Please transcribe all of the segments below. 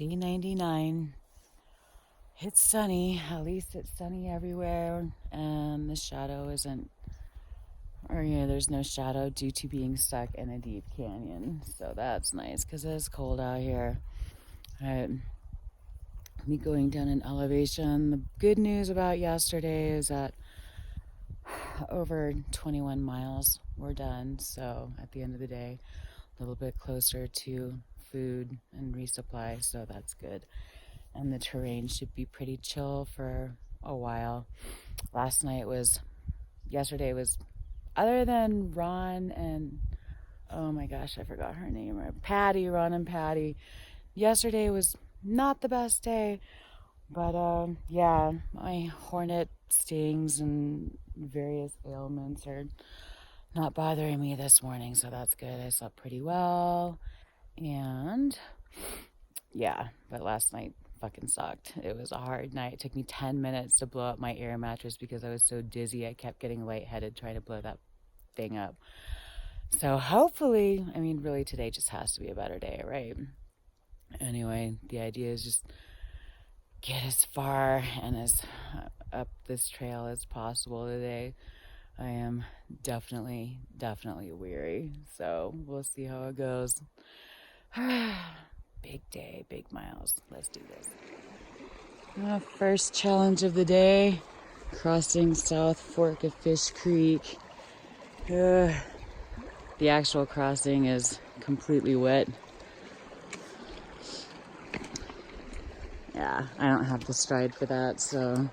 Day 99. It's sunny. At least it's sunny everywhere. And the shadow isn't, there's no shadow due to being stuck in a deep canyon. So that's nice because it's cold out here. Me going down an elevation. The good news about yesterday is that over 21 miles were done. So at the end of the day, a little bit closer to food and resupply. So that's good. And the terrain should be pretty chill for a while. Yesterday was, other than Ron and, oh my gosh, I forgot her name, Ron and Patty. Yesterday was not the best day, but yeah, my hornet stings and various ailments are not bothering me this morning, so that's good. I slept pretty well, and yeah, but last night fucking sucked. It was a hard night. It took me 10 minutes to blow up my air mattress because I was so dizzy. I kept getting lightheaded trying to blow that thing up. So hopefully, really today just has to be a better day, right? Anyway, the idea is just get as far and as up this trail as possible today. I am definitely weary. So we'll see how it goes. Big day, big miles. Let's do this. First challenge of the day, crossing South Fork of Fish Creek. The actual crossing is completely wet. Yeah, I don't have the stride for that, so I'm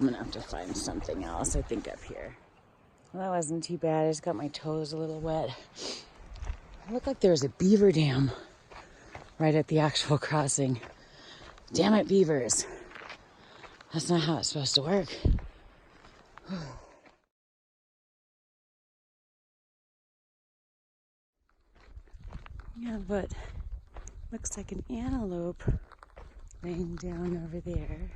gonna have to find something else, I think, up here. Well, that wasn't too bad. I just got my toes a little wet. It looked like there was a beaver dam right at the actual crossing. Damn it, beavers. That's not how it's supposed to work. Yeah, but looks like an antelope laying down over there.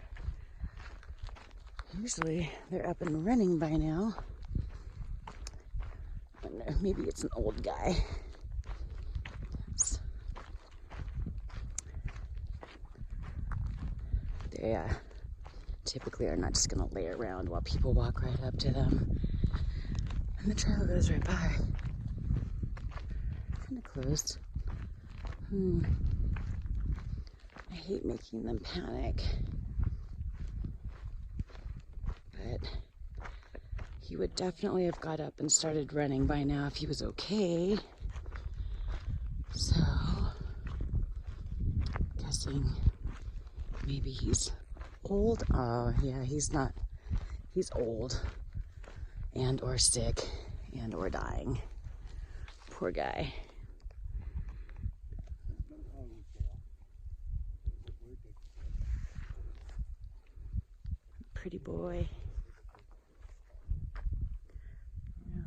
Usually they're up and running by now. I wonder, maybe it's an old guy. They typically are not just gonna lay around while people walk right up to them. And the trail goes right by. Kind of closed. I hate making them panic. But he would definitely have got up and started running by now if he was okay. So, guessing maybe he's old. Oh, yeah, he's not. He's old and or sick and or dying. Poor guy. Pretty boy. Yeah.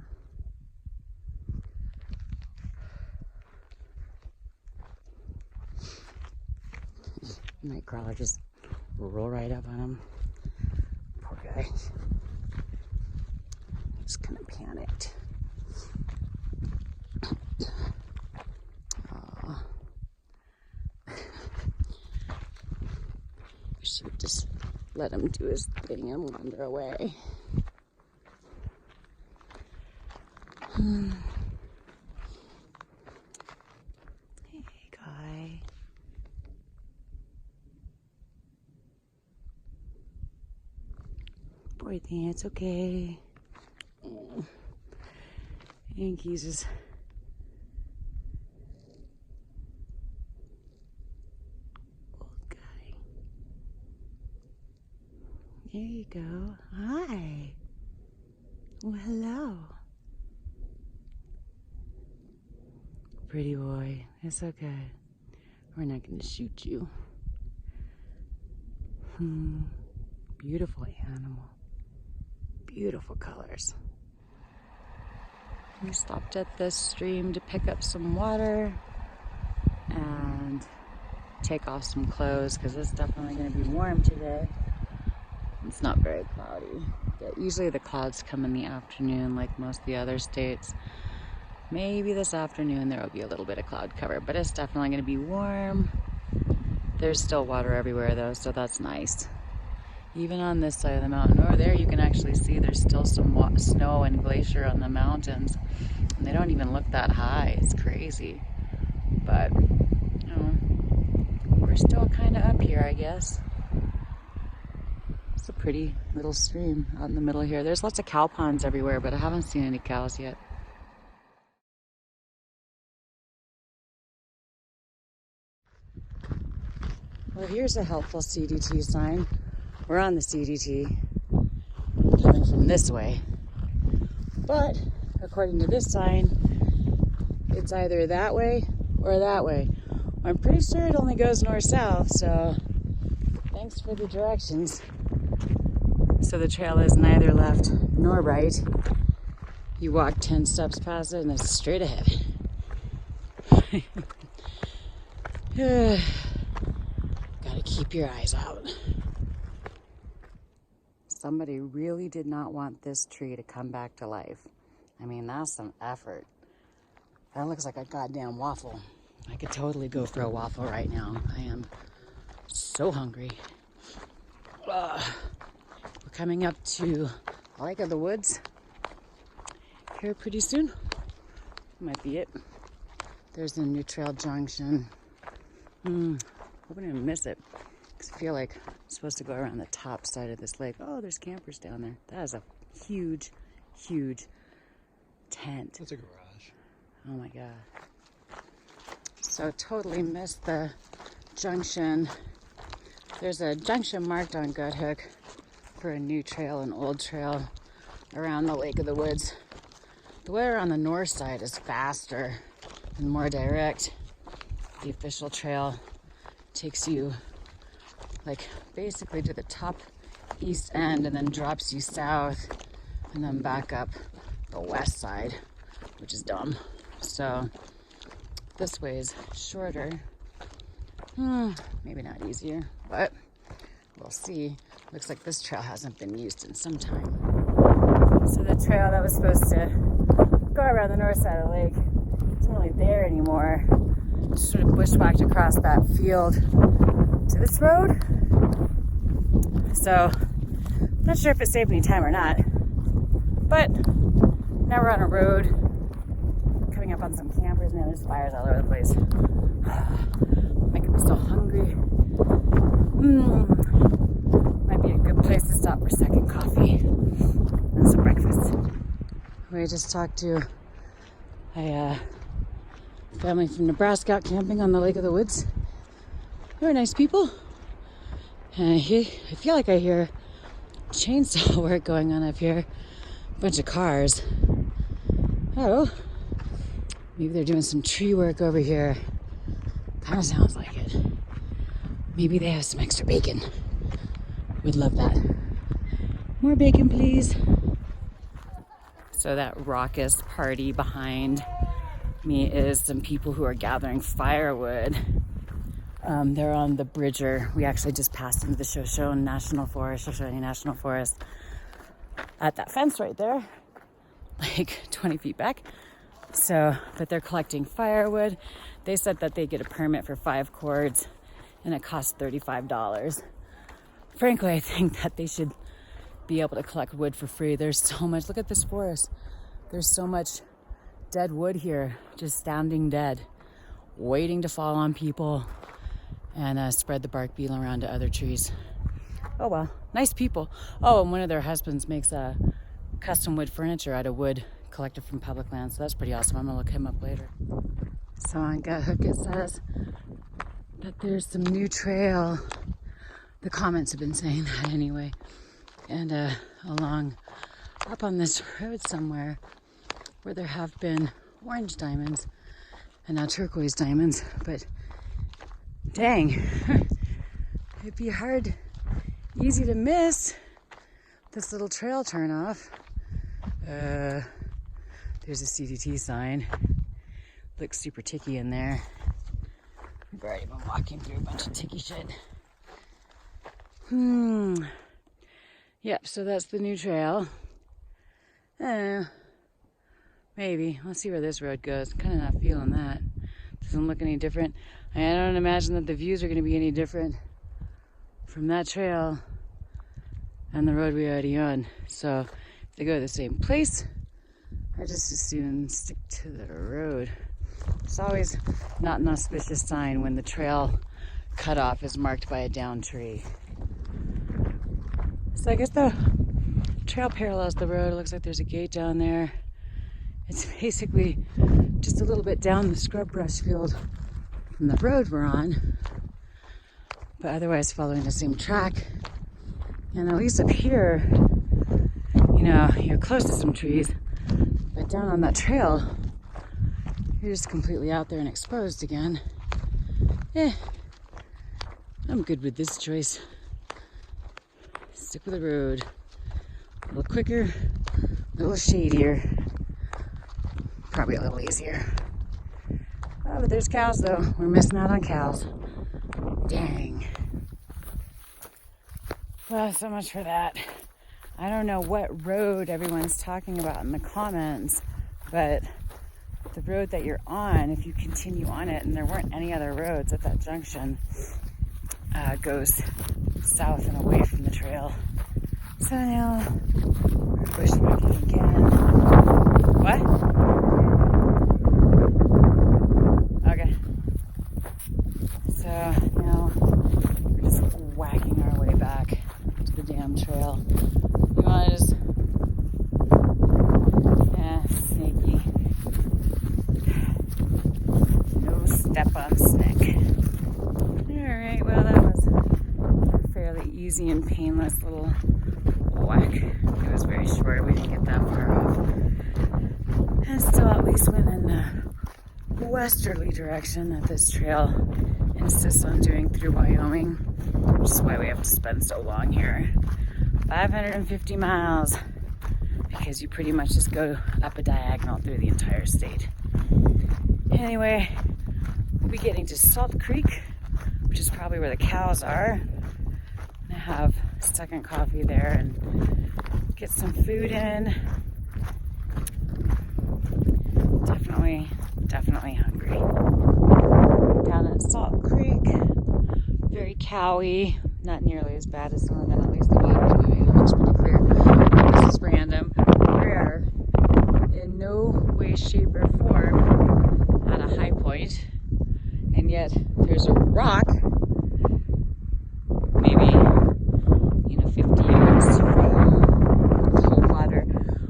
Nightcrawler just roll right up on him. Poor guy. He's kind of panicked. Wish he would just let him do his thing and wander away. Hey, guy. Poor thing, it's okay. I think he's just old guy. There you go. Hi. Well, hello. Pretty boy. It's okay. We're not going to shoot you. Beautiful animal. Beautiful colors. We stopped at this stream to pick up some water and take off some clothes because it's definitely going to be warm today. It's not very cloudy. Usually the clouds come in the afternoon like most of the other states. Maybe this afternoon there will be a little bit of cloud cover, but it's definitely going to be warm There's still water everywhere though, so that's nice. Even on this side of the mountain. Over there you can actually see there's still some snow and glacier on the mountains. And they don't even look that high. It's crazy. But, you know, we're still kind of up here, I guess. It's a pretty little stream out in the middle here. There's lots of cow ponds everywhere, but I haven't seen any cows yet. Well, here's a helpful CDT sign. We're on the CDT, coming from this way. But, according to this sign, it's either that way or that way. I'm pretty sure it only goes north-south, so thanks for the directions. So the trail is neither left nor right. You walk 10 steps past it and it's straight ahead. Gotta keep your eyes out. Somebody really did not want this tree to come back to life. I mean, that's some effort. That looks like a goddamn waffle. I could totally go for a waffle right now. I am so hungry. We're coming up to Lake of the Woods here pretty soon. Might be it. There's the new trail junction. Hoping I didn't miss it. Because I feel like I'm supposed to go around the top side of this lake. Oh, there's campers down there. That is a huge, huge tent. That's a garage. Oh my God. So totally missed the junction. There's a junction marked on Gut Hook for a new trail, an old trail around the Lake of the Woods. The way around the north side is faster and more direct. The official trail takes you like basically to the top east end and then drops you south and then back up the west side, which is dumb. So this way is shorter. Maybe not easier, but we'll see. Looks like this trail hasn't been used in some time. So the trail that was supposed to go around the north side of the lake isn't really there anymore. Just sort of bushwhacked across that field to this road. So, not sure if it saved any time or not. But now we're on a road, coming up on some campers. Man, there's fires all over the place. Making me so hungry. Might be a good place to stop for a second coffee and some breakfast. We just talked to a family from Nebraska out camping on the Lake of the Woods. They were nice people. And I feel like I hear chainsaw work going on up here. A bunch of cars. Oh, maybe they're doing some tree work over here. Kind of sounds like it. Maybe they have some extra bacon. We'd love that. More bacon, please. So that raucous party behind me is some people who are gathering firewood. They're on the Bridger. We actually just passed into the Shoshone National Forest at that fence right there, like 20 feet back. So, but they're collecting firewood. They said that they get a permit for 5 cords and it costs $35. Frankly, I think that they should be able to collect wood for free. There's so much, look at this forest. There's so much dead wood here, just standing dead, waiting to fall on people and spread the bark beetle around to other trees. Oh well, nice people. Oh, and one of their husbands makes custom wood furniture out of wood collected from public land, so that's pretty awesome. I'm gonna look him up later. So on Gut Hook it says that there's some new trail. The comments have been saying that anyway. And along up on this road somewhere where there have been orange diamonds and now turquoise diamonds, but dang, it'd be easy to miss this little trail turnoff. There's a CDT sign. Looks super ticky in there. We've already been walking through a bunch of ticky shit. Yep, so that's the new trail. Maybe. Let's see where this road goes. Kind of not feeling that. Doesn't look any different. I don't imagine that the views are going to be any different from that trail and the road we already on. So if they go to the same place, I just as soon stick to the road. It's always not an auspicious sign when the trail cutoff is marked by a downed tree. So I guess the trail parallels the road. It looks like there's a gate down there. It's basically just a little bit down the scrub brush field from the road we're on, but otherwise following the same track. And at least up here, you know, you're close to some trees, but down on that trail, you're just completely out there and exposed again. I'm good with this choice. Stick with the road. A little quicker, a little shadier, probably a little easier. Oh, but there's cows though. We're missing out on cows. Dang. Well, so much for that. I don't know what road everyone's talking about in the comments, but the road that you're on, if you continue on it, and there weren't any other roads at that junction, goes south and away from the trail. So now we're bushwhacking again. What? Okay. So now we're just whacking our way back to the damn trail. You want to just, snaky. No step on snake. Alright, well that was a fairly easy and painless little whack. It was very short, we didn't get that far off. And still at least within the westerly direction that this trail insists on doing through Wyoming, which is why we have to spend so long here. 550 miles, because you pretty much just go up a diagonal through the entire state. Anyway, we'll be getting to Salt Creek, which is probably where the cows are. I'm gonna have second coffee there and get some food in. Definitely hungry. Down at Salt Creek, very cowy, not nearly as bad as some of them. At least the water's moving. It looks pretty clear. This is random. We're in no way, shape, or form at a high point, and yet there's a rock, maybe 50 yards from the water,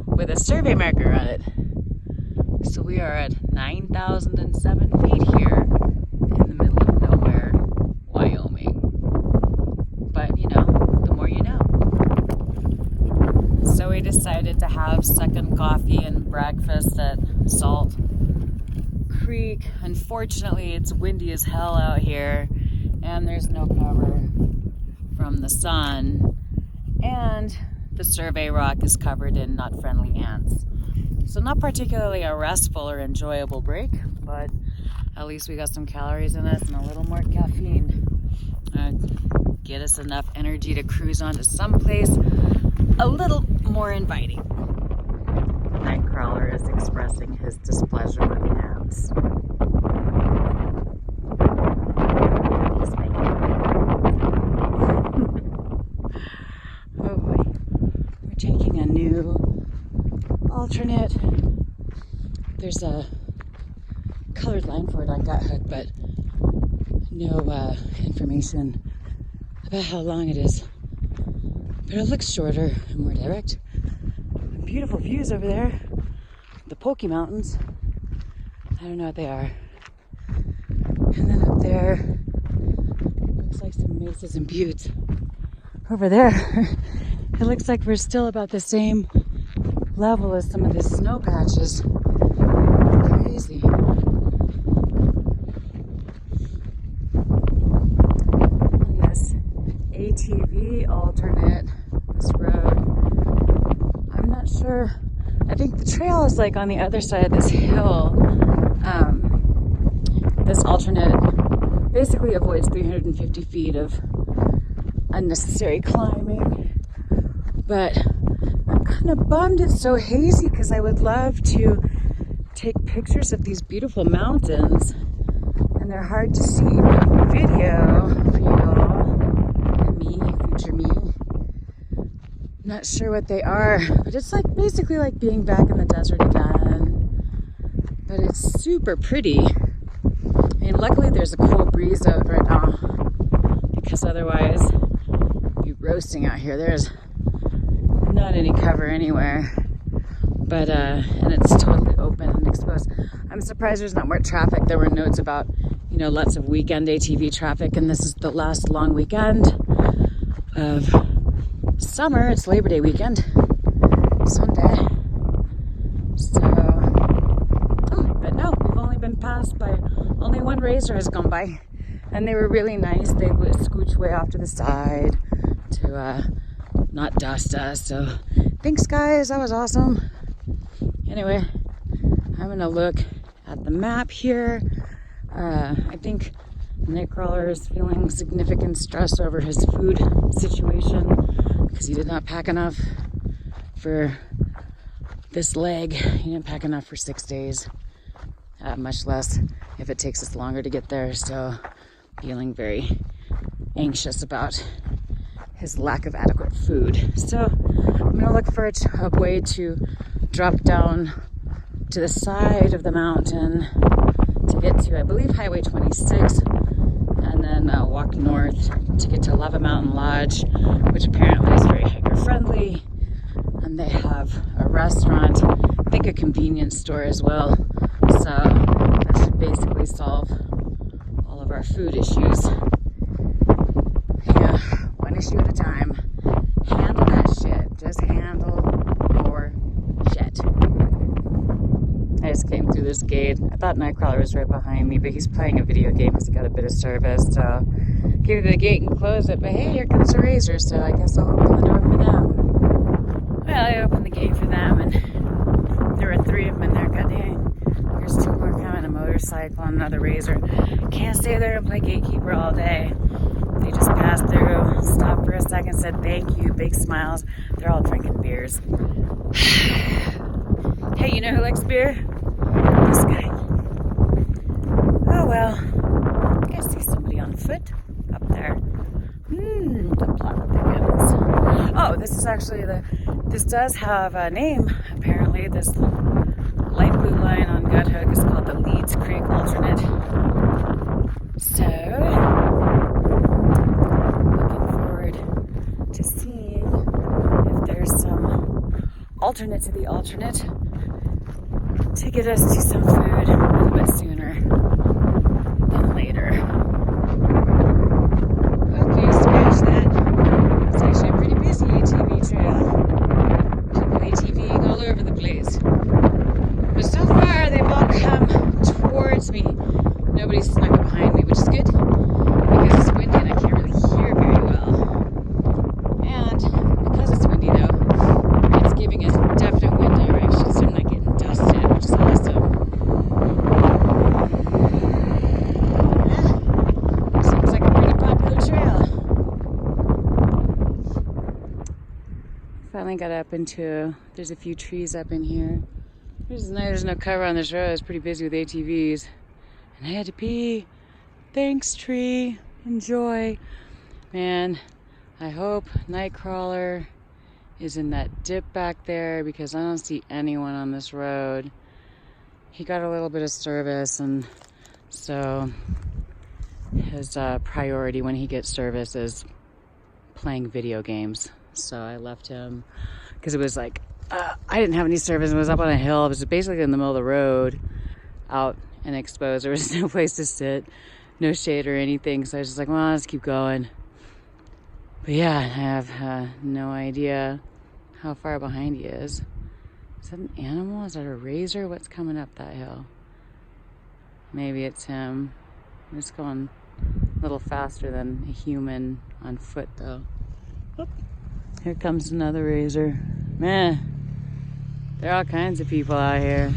with a survey marker on it. So we are at 9,007 feet here in the middle of nowhere, Wyoming. But the more you know. So we decided to have second coffee and breakfast at Salt Creek. Unfortunately, it's windy as hell out here, and there's no cover from the sun, and the survey rock is covered in nut-friendly ants. So not particularly a restful or enjoyable break, but at least we got some calories in us and a little more caffeine. Get us enough energy to cruise on to someplace a little more inviting. Nightcrawler is expressing his displeasure with the ants. Oh boy. We're taking a new alternate. There's a colored line for it on Gut Hook, but no information about how long it is. But it looks shorter and more direct. Beautiful views over there. The Pokey Mountains. I don't know what they are. And then up there, looks like some mesas and buttes. Over there, it looks like we're still about the same level as some of the snow patches. Crazy. On this ATV alternate, this road, I'm not sure. I think the trail is like on the other side of this hill. This alternate basically avoids 350 feet of unnecessary climbing, but I'm kind of bummed it's so hazy because I would love to take pictures of these beautiful mountains and they're hard to see on video for y'all and me, future me. Not sure what they are, but it's like basically like being back in the desert again. But it's super pretty. And luckily there's a cool breeze out right now, because otherwise it'd be roasting out here. There's not any cover anywhere, but and it's totally open and exposed. I'm surprised there's not more traffic. There were notes about, you know, lots of weekend ATV traffic, and this is the last long weekend of summer. It's Labor Day weekend, Sunday. So, but no, we've only been passed by, only one razor has gone by, and they were really nice. They would scooch way off to the side to not dust us. So thanks guys, that was awesome. Anyway, I'm gonna look at the map here. I think Nightcrawler is feeling significant stress over his food situation because he did not pack enough for this leg. He didn't pack enough for 6 days, much less if it takes us longer to get there. So feeling very anxious about his lack of adequate food. So I'm gonna look for a way to drop down to the side of the mountain to get to, I believe, Highway 26, and then walk north to get to Lava Mountain Lodge, which apparently is very hiker friendly, and they have a restaurant, I think a convenience store as well. So that should basically solve all of our food issues. Yeah, one issue at a time. Handle that shit. Just handle your shit. I just came through this gate. I thought Nightcrawler was right behind me, but he's playing a video game because he got a bit of service. So give the gate and close it. But hey, here comes the razor, so I guess I'll open the door for them. Well, I opened the gate for them, and there were 3 of them in there. God dang. There's 2 more coming, a motorcycle and another razor. Can't stay there and play gatekeeper all day. They just passed through, stopped for a second, said thank you, big smiles. They're all drinking beers. Hey, you know who likes beer? This guy. Oh well. I think I see somebody on foot up there. The plot thickens. Oh, this is actually this does have a name, apparently. This light blue line on Gut Hook is called the Leeds Creek Alternate. So, to seeing if there's some alternate to the alternate to get us to some food a little bit sooner than later. Okay, scratch that. It's actually a pretty busy ATV trail. People ATVing all over the place. But so far, they've all come towards me. Nobody's snuck up behind me, which is good because it's windy and I can't really hear very well. And because it's windy though, it's giving us definite wind direction, so I'm not getting dusted, which is awesome. Yeah, seems like a pretty popular trail. Finally got up into, there's a few trees up in here. There's no cover on this road. It's pretty busy with ATVs. And I had to pee. Thanks, tree. Enjoy. Man, I hope Nightcrawler is in that dip back there because I don't see anyone on this road. He got a little bit of service, and so his priority when he gets service is playing video games. So I left him because it was like, I didn't have any service. It was up on a hill. It was basically in the middle of the road, out and exposed. There was no place to sit, no shade or anything. So I was just like, well, let's keep going. But yeah, I have no idea how far behind he is. Is that an animal? Is that a razor? What's coming up that hill? Maybe it's him. It's going a little faster than a human on foot, though. Oop. Here comes another razor. Man, there are all kinds of people out here.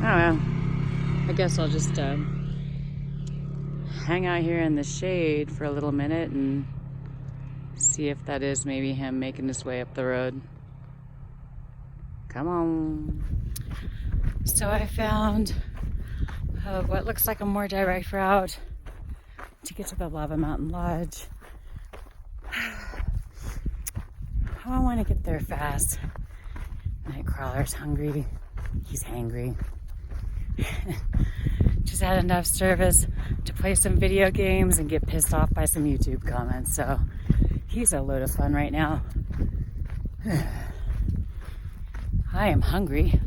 I don't know. I guess I'll just hang out here in the shade for a little minute and see if that is maybe him making his way up the road. Come on. So I found what looks like a more direct route to get to the Lava Mountain Lodge. I want to get there fast. Nightcrawler's hungry. He's hangry. Just had enough service to play some video games and get pissed off by some YouTube comments. So he's a load of fun right now. I am hungry.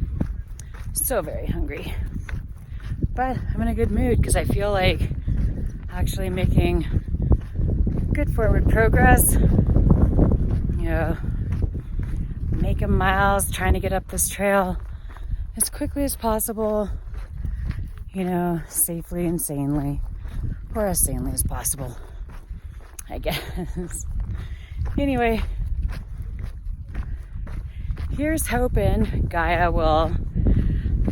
So very hungry. But I'm in a good mood because I feel like actually making good forward progress. You know, making miles, trying to get up this trail as quickly as possible, you know, safely and sanely, or as sanely as possible, I guess. Anyway, here's hoping Gaia will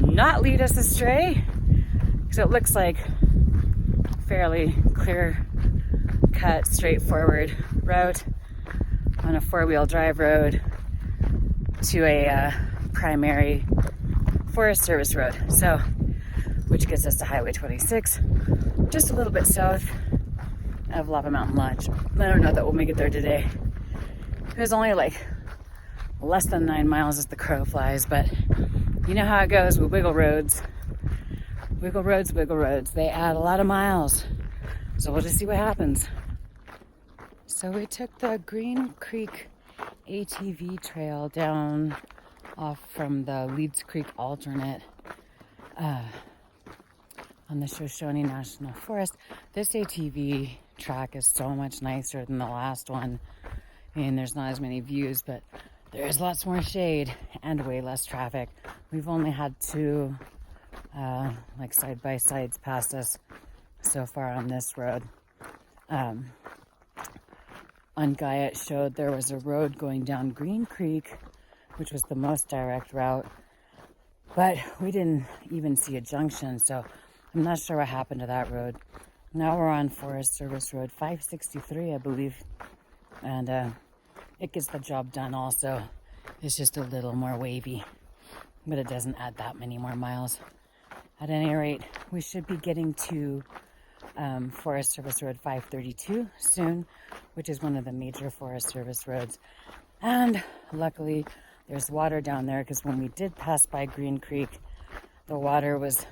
not lead us astray, because it looks like fairly clear cut, straightforward route on a four-wheel drive road to a primary Forest Service road, so which gets us to Highway 26, just a little bit south of Lava Mountain Lodge. I don't know that we'll make it there today. It was only like less than 9 miles as the crow flies, but you know how it goes with wiggle roads. Wiggle roads, wiggle roads. They add a lot of miles, so we'll just see what happens. So we took the Green Creek ATV trail down off from the Leeds Creek alternate on the Shoshone National Forest. This ATV track is so much nicer than the last one. I mean, there's not as many views, but there's lots more shade and way less traffic. We've only had 2 like side-by-sides past us so far on this road. On Gaia, it showed there was a road going down Green Creek, which was the most direct route, but we didn't even see a junction, so I'm not sure what happened to that road. Now we're on Forest Service Road 563, I believe, and it gets the job done also. It's just a little more wavy, but it doesn't add that many more miles. At any rate, we should be getting to Forest Service Road 532 soon, which is one of the major Forest Service roads. And luckily, there's water down there, because when we did pass by Green Creek, the water was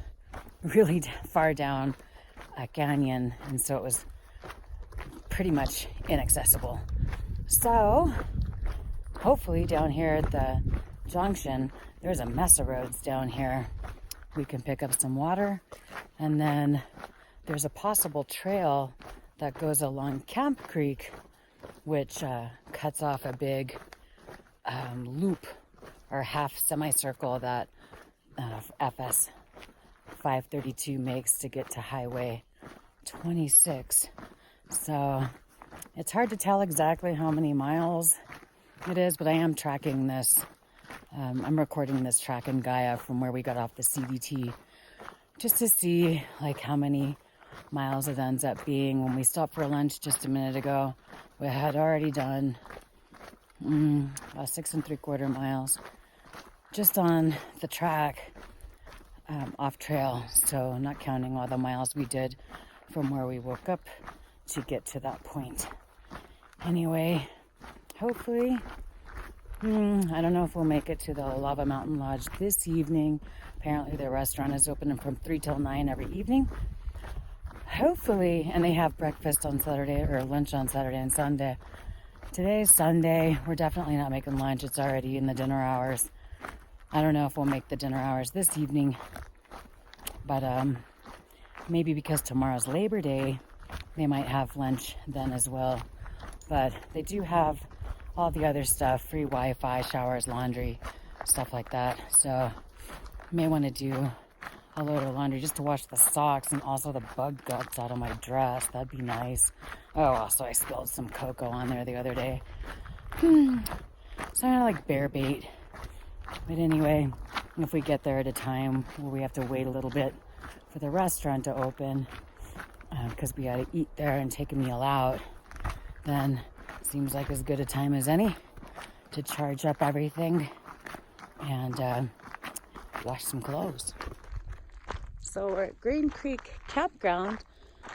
really far down a canyon, and so it was pretty much inaccessible. So, hopefully down here at the junction, there's a mess of roads down here. We can pick up some water, and then there's a possible trail that goes along Camp Creek, which cuts off a big loop or half semicircle that FS 532 makes to get to Highway 26. So it's hard to tell exactly how many miles it is, but I am tracking this. I'm recording this track in Gaia from where we got off the CDT, just to see like how many miles it ends up being. When we stopped for lunch just a minute ago, we had already done about 6 3/4 miles just on the track, off trail, so not counting all the miles we did from where we woke up to get to that point. Anyway, hopefully, I don't know if we'll make it to the Lava Mountain Lodge this evening. Apparently the restaurant is open from 3 till 9 every evening. Hopefully, and they have breakfast on Saturday, or lunch on Saturday and Sunday. Today's Sunday. We're definitely not making lunch. It's already in the dinner hours. I don't know if we'll make the dinner hours this evening, but maybe because tomorrow's Labor Day, they might have lunch then as well. But they do have all the other stuff, free Wi-Fi, showers, laundry, stuff like that. So may want to do a load of laundry just to wash the socks and also the bug guts out of my dress. That'd be nice. Oh, also I spilled some cocoa on there the other day. So I'm gonna like bear bait. But anyway, if we get there at a time where we have to wait a little bit for the restaurant to open, because we got to eat there and take a meal out, then it seems like as good a time as any to charge up everything and wash some clothes. So we're at Green Creek Campground,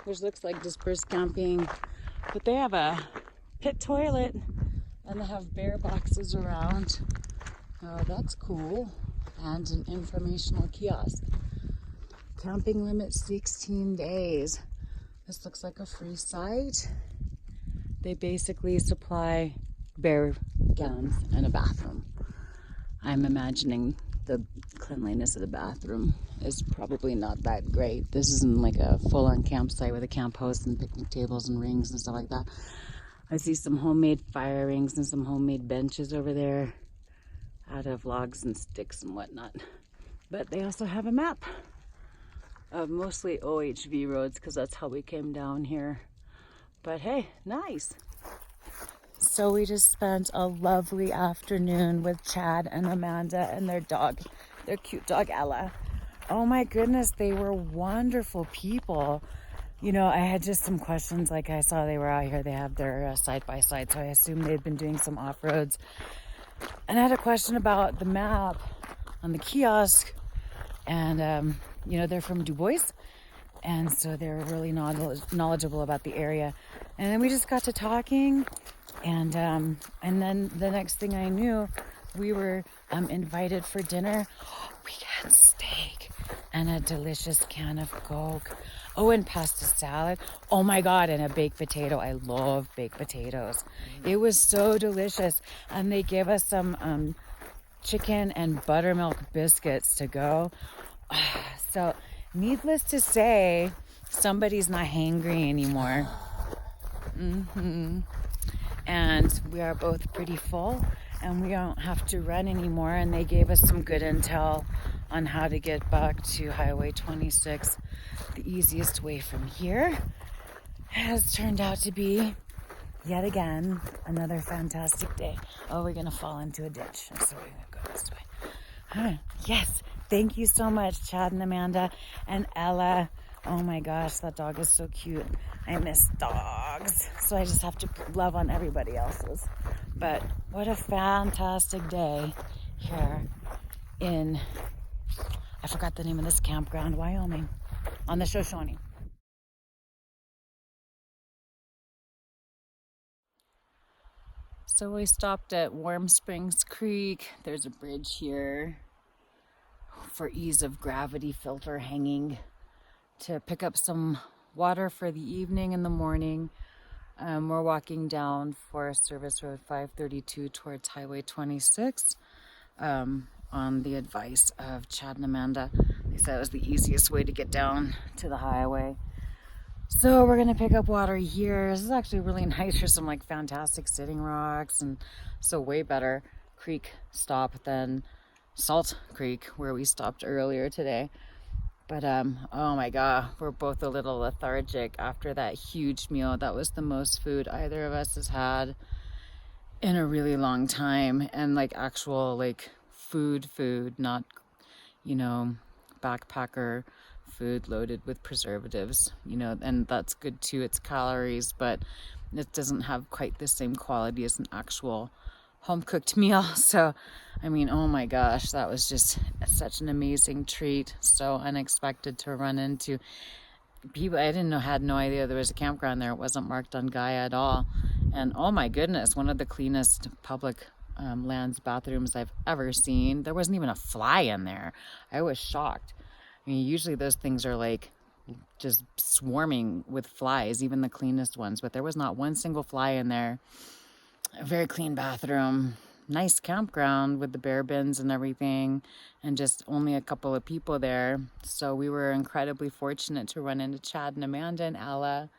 which looks like dispersed camping, but they have a pit toilet and they have bear boxes around. Oh, that's cool. And an informational kiosk. Camping limit 16 days. This looks like a free site. They basically supply bear gowns and a bathroom. I'm imagining the cleanliness of the bathroom is probably not that great. This isn't like a full-on campsite with a camp house and picnic tables and rings and stuff like that. I see some homemade fire rings and some homemade benches over there out of logs and sticks and whatnot. But they also have a map of mostly OHV roads because that's how we came down here. But hey, nice. So we just spent a lovely afternoon with Chad and Amanda and their dog, their cute dog Ella. Oh my goodness, they were wonderful people. You know, I had just some questions, like I saw they were out here, they have their side-by-side, so I assumed they'd been doing some off-roads. And I had a question about the map on the kiosk, and you know, they're from Du Bois, and so they're really knowledgeable about the area. And then we just got to talking, and then the next thing I knew, we were invited for dinner. We had steak and a delicious can of Coke. Oh, and pasta salad. Oh my God, and a baked potato. I love baked potatoes. It was so delicious. And they gave us some chicken and buttermilk biscuits to go. So, needless to say, somebody's not hangry anymore. And we are both pretty full, and we don't have to run anymore. And they gave us some good intel on how to get back to Highway 26. The easiest way from here has turned out to be, yet again, another fantastic day. Oh, we're gonna fall into a ditch, so we're gonna go this way. Yes, thank you so much, Chad and Amanda and Ella. Oh my gosh, that dog is so cute. I miss dogs, so I just have to love on everybody else's. But what a fantastic day here in, I forgot the name of this campground, Wyoming, on the Shoshone. So we stopped at Warm Springs Creek. There's a bridge here for ease of gravity filter hanging to pick up some water for the evening and the morning. We're walking down Forest Service Road 532 towards Highway 26 on the advice of Chad and Amanda. They said it was the easiest way to get down to the highway. So we're gonna pick up water here. This is actually really nice. There's some like fantastic sitting rocks, and so way better creek stop than Salt Creek where we stopped earlier today. But oh my God, we're both a little lethargic after that huge meal. That was the most food either of us has had in a really long time, and like actual like food, not, you know, backpacker food loaded with preservatives, you know, and that's good too. It's calories, but it doesn't have quite the same quality as an actual home cooked meal. So I mean, oh my gosh, that was just such an amazing treat. So unexpected to run into people I didn't know, had no idea there was a campground there. It wasn't marked on Gaia at all. And oh my goodness, one of the cleanest public lands bathrooms I've ever seen. There wasn't even a fly in there. I was shocked. I mean, usually those things are like just swarming with flies, even the cleanest ones, but there was not one single fly in there. A very clean bathroom. Nice campground with the bear bins and everything, and just only a couple of people there. So we were incredibly fortunate to run into Chad and Amanda and Ella,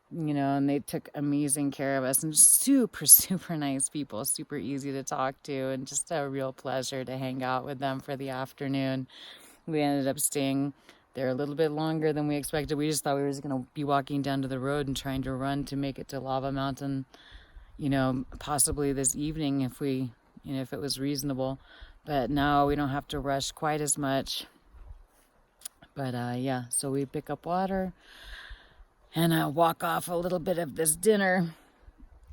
you know, and they took amazing care of us, and super, super nice people, super easy to talk to, and just a real pleasure to hang out with them for the afternoon. We ended up staying there a little bit longer than we expected. We just thought we were just going to be walking down to the road and trying to run to make it to Lava Mountain, you know, possibly this evening if we, you know, if it was reasonable. But now we don't have to rush quite as much. But yeah, so we pick up water and walk off a little bit of this dinner.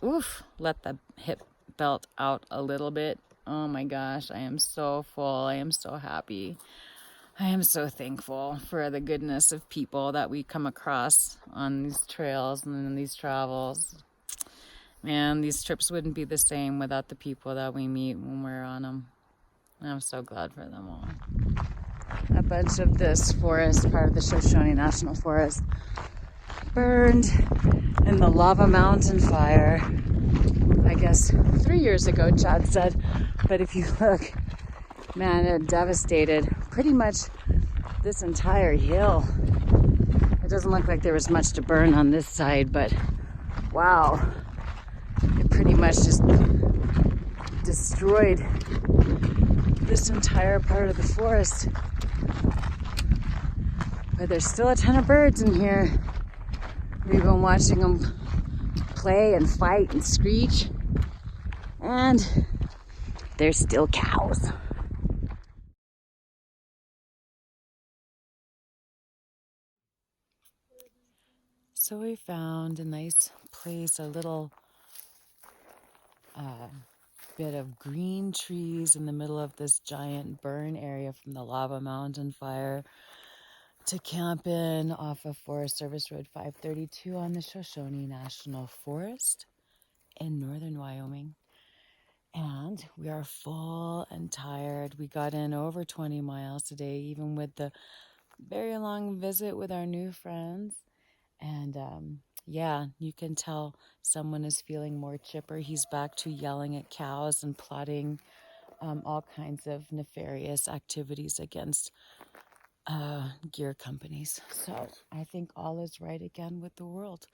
Oof, let the hip belt out a little bit. Oh my gosh, I am so full. I am so happy. I am so thankful for the goodness of people that we come across on these trails and in these travels. Man, these trips wouldn't be the same without the people that we meet when we're on them. I'm so glad for them all. A bunch of this forest, part of the Shoshone National Forest, burned in the lava mountain fire, I guess 3 years ago, Chad said. But if you look, man, it devastated pretty much this entire hill. It doesn't look like there was much to burn on this side, but wow, it pretty much just destroyed this entire part of the forest. But there's still a ton of birds in here. We've been watching them play and fight and screech. And there's still cows. So we found a nice place, a little bit of green trees in the middle of this giant burn area from the lava mountain fire to camp in off of Forest Service Road 532 on the Shoshone National Forest in northern Wyoming. And we are full and tired. We got in over 20 miles today, even with the very long visit with our new friends. And yeah, you can tell someone is feeling more chipper. He's back to yelling at cows and plotting all kinds of nefarious activities against gear companies. So I think all is right again with the world.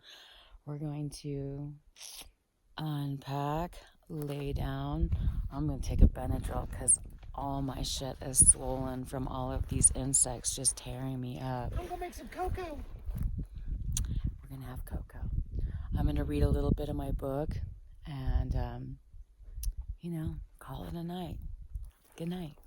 We're going to unpack, lay down. I'm going to take a Benadryl because all my shit is swollen from all of these insects just tearing me up. I'm going to make some cocoa. We're going to have cocoa. I'm going to read a little bit of my book and, call it a night. Good night.